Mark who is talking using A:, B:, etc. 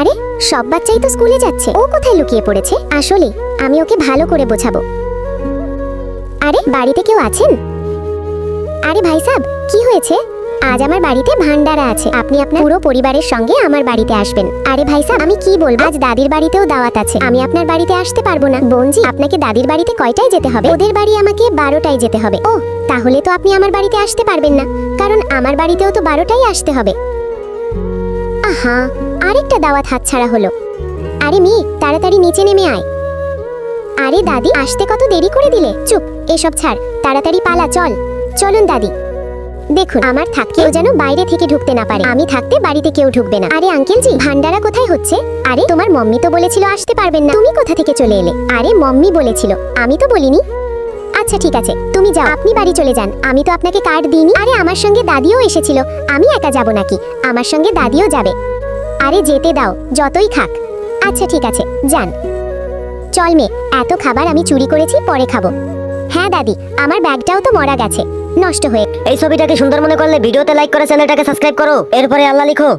A: আরে সব বাচ্চাই তো স্কুলে যাচ্ছে, ও কোথায় লুকিয়ে পড়েছে? আসলে আমি ওকে ভালো করে বোঝাবো। আরে বাড়িতে কেউ আছেন? আরে ভাই সাহেব, কি হয়েছে? আজ আমার বাড়িতে ভান্ডারা আছে, আপনি আপনার পুরো পরিবারের সঙ্গে আমার বাড়িতে আসবেন। আরে ভাই সাহেব, আমি কি বলবো, আজ দাদির বাড়িতেও দাওয়াত আছে, আমি আপনার বাড়িতে আসতে পারবো না। বোনজি, আপনাকে দাদির বাড়িতে কয়টায় যেতে হবে? ওদের বাড়ি আমাকে 12টায় যেতে হবে। ও, তাহলে তো আপনি আমার বাড়িতে আসতে পারবেন না, কারণ আমার বাড়িতেও তো 12টায় আসতে হবে। আহা, আরেকটা দাওয়াত হাতছাড়া হলো। আরে মেয়ে, তাড়াতাড়ি নিচে নেমে আয়। আরে দাদি, আসতে কত দেরি করে দিলে? চুপ, এসব ছাড়, তাড়াতাড়ি পালা, চল। চলুন দাদি। দেখুন, আমার থাকতে কেউ যেন বাইরে থেকে ঢুকতে না পারে, আমি থাকতে বাড়িতে কেউ ঢুকবে না। আরে আঙ্কেল জি, ভান্ডারা কোথায় হচ্ছে? আরে তোমার মম্মি তো বলেছিল আসতে পারবেন না, তুমি কোথা থেকে চলে এলে? আরে মম্মি বলেছিল, আমি তো বলিনি। আচ্ছা ঠিক আছে, তুমি যাও, আপনি বাড়ি চলে যান, আমি তো আপনাকে কার্ড দিইনি। আরে আমার সঙ্গে দাদিও এসেছিল, আমি একা যাব নাকি? আমার সঙ্গে দাদিও যাবে। আরে যেতে দাও, যতই খাক। আচ্ছা ঠিক আছে, যান। চল মে, এত খাবার আমি চুরি করেছি, পরে খাবো। হ্যাঁ দাদি, আমার ব্যাগটাও তো মরা গেছে, নষ্ট হয়ে।
B: এই ছবিটাকে সুন্দর মনে করলে ভিডিওতে লাইক করে চ্যানেলটাকে সাবস্ক্রাইব করো, এরপরে আল্লাহ লিখো।